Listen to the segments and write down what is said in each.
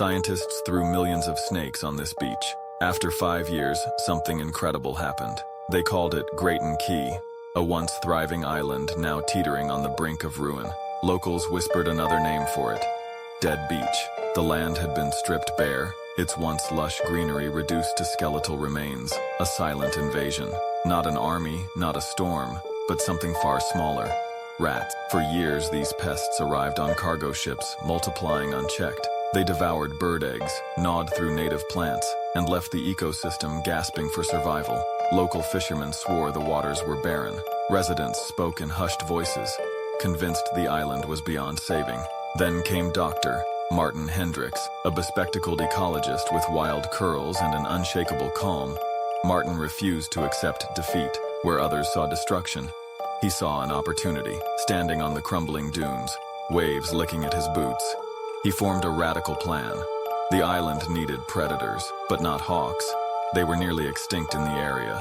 Scientists threw millions of snakes on this beach. After 5 years, something incredible happened. They called it Grayton Key, a once thriving island now teetering on the brink of ruin. Locals whispered another name for it: Dead Beach. The land had been stripped bare, its once lush greenery reduced to skeletal remains, a silent invasion. Not an army, not a storm, but something far smaller: rats. For years, these pests arrived on cargo ships, multiplying unchecked. They devoured bird eggs, gnawed through native plants, and left the ecosystem gasping for survival. Local fishermen swore the waters were barren. Residents spoke in hushed voices, convinced the island was beyond saving. Then came Dr. Martin Hendricks, a bespectacled ecologist with wild curls and an unshakable calm. Martin refused to accept defeat. Where others saw destruction, he saw an opportunity. Standing on the crumbling dunes, waves licking at his boots, he formed a radical plan. The island needed predators, but not hawks. They were nearly extinct in the area.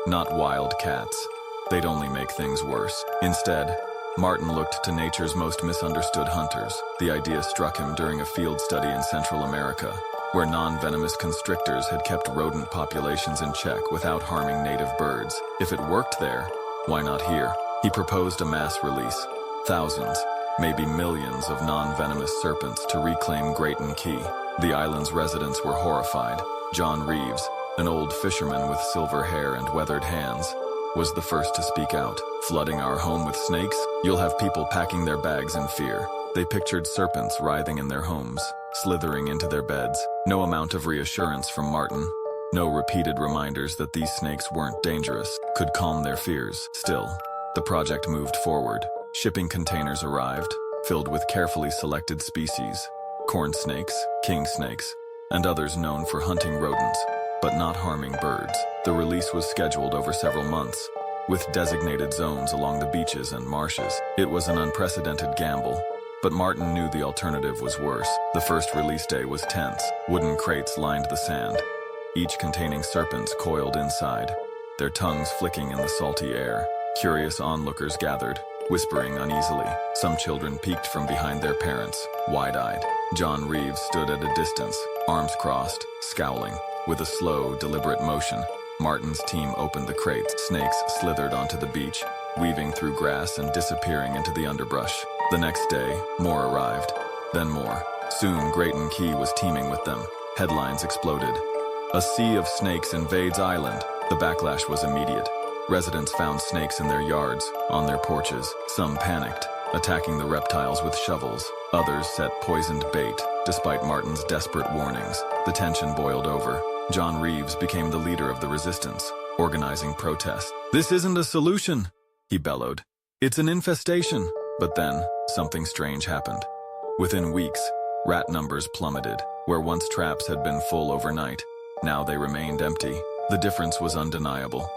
Not wild cats. They'd only make things worse. Instead, Martin looked to nature's most misunderstood hunters. The idea struck him during a field study in Central America, where non-venomous constrictors had kept rodent populations in check without harming native birds. If it worked there, why not here? He proposed a mass release. Thousands, maybe millions of non-venomous serpents to reclaim Grayton Key. The island's residents were horrified. John Reeves, an old fisherman with silver hair and weathered hands, was the first to speak out. Flooding our home with snakes? You'll have people packing their bags in fear. They pictured serpents writhing in their homes, slithering into their beds. No amount of reassurance from Martin, no repeated reminders that these snakes weren't dangerous, could calm their fears. Still, the project moved forward. Shipping containers arrived, filled with carefully selected species: corn snakes, king snakes, and others known for hunting rodents, but not harming birds. The release was scheduled over several months, with designated zones along the beaches and marshes. It was an unprecedented gamble, but Martin knew the alternative was worse. The first release day was tense. Wooden crates lined the sand, each containing serpents coiled inside, their tongues flicking in the salty air. Curious onlookers gathered, whispering uneasily. Some children peeked from behind their parents, wide-eyed. John Reeves stood at a distance, arms crossed, scowling. With a slow, deliberate motion, Martin's team opened the crates. Snakes slithered onto the beach, weaving through grass and disappearing into the underbrush. The next day, more arrived, then more. Soon, Grayton Key was teeming with them. Headlines exploded. A sea of snakes invades island. The backlash was immediate. Residents found snakes in their yards, on their porches. Some panicked, attacking the reptiles with shovels. Others set poisoned bait, despite Martin's desperate warnings. The tension boiled over. John Reeves became the leader of the resistance, organizing protests. "This isn't a solution," he bellowed. "It's an infestation." But then, something strange happened. Within weeks, rat numbers plummeted. Where once traps had been full overnight, now they remained empty. The difference was undeniable.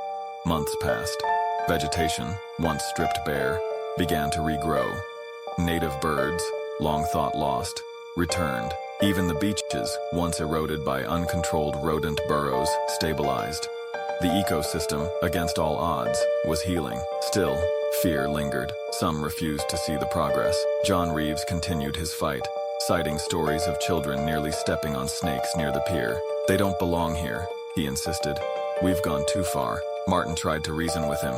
Months passed. Vegetation, once stripped bare, began to regrow. Native birds, long thought lost, returned. Even the beaches, once eroded by uncontrolled rodent burrows, stabilized. The ecosystem, against all odds, was healing. Still, fear lingered. Some refused to see the progress. John Reeves continued his fight, citing stories of children nearly stepping on snakes near the pier. "They don't belong here," he insisted. "We've gone too far." Martin tried to reason with him,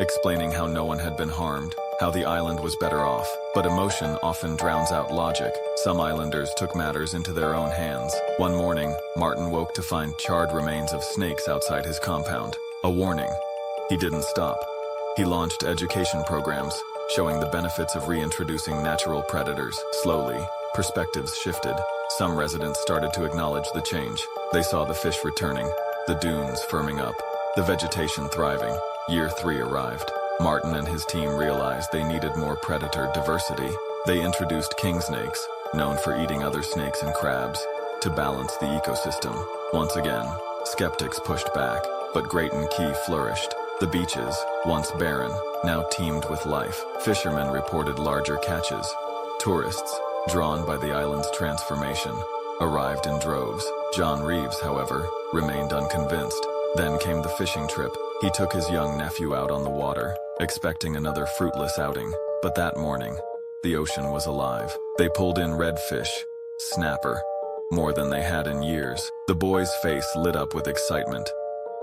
explaining how no one had been harmed, how the island was better off. But emotion often drowns out logic. Some islanders took matters into their own hands. One morning, Martin woke to find charred remains of snakes outside his compound. A warning. He didn't stop. He launched education programs, showing the benefits of reintroducing natural predators. Slowly, perspectives shifted. Some residents started to acknowledge the change. They saw the fish returning, the dunes firming up, the vegetation thriving. Year 3 arrived. Martin and his team realized they needed more predator diversity. They introduced king snakes, known for eating other snakes and crabs, to balance the ecosystem. Once again, skeptics pushed back, but Grayton Key flourished. The beaches, once barren, now teemed with life. Fishermen reported larger catches. Tourists, drawn by the island's transformation, arrived in droves. John Reeves, however, remained unconvinced. Then came the fishing trip. He took his young nephew out on the water, expecting another fruitless outing. But that morning, the ocean was alive. They pulled in redfish, snapper, more than they had in years. The boy's face lit up with excitement,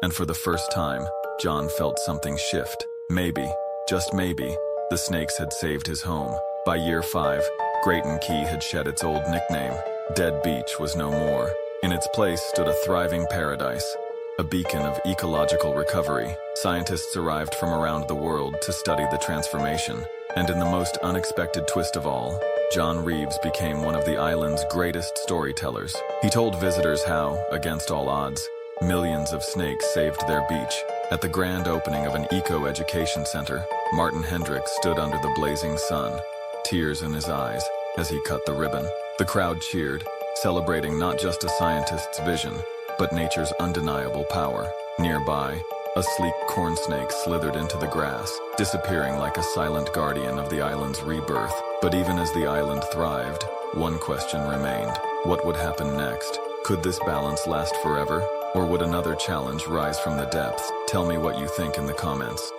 and for the first time, John felt something shift. Maybe, just maybe, the snakes had saved his home. By year 5, Grayton Key had shed its old nickname. Dead Beach was no more. In its place stood a thriving paradise, a beacon of ecological recovery. Scientists arrived from around the world to study the transformation, and in the most unexpected twist of all, John Reeves became one of the island's greatest storytellers. He told visitors how, against all odds, millions of snakes saved their beach. At the grand opening of an eco-education center, Martin Hendricks stood under the blazing sun, tears in his eyes, as he cut the ribbon. The crowd cheered, celebrating not just a scientist's vision, but nature's undeniable power. Nearby, a sleek corn snake slithered into the grass, disappearing like a silent guardian of the island's rebirth. But even as the island thrived, one question remained. What would happen next? Could this balance last forever? Or would another challenge rise from the depths? Tell me what you think in the comments.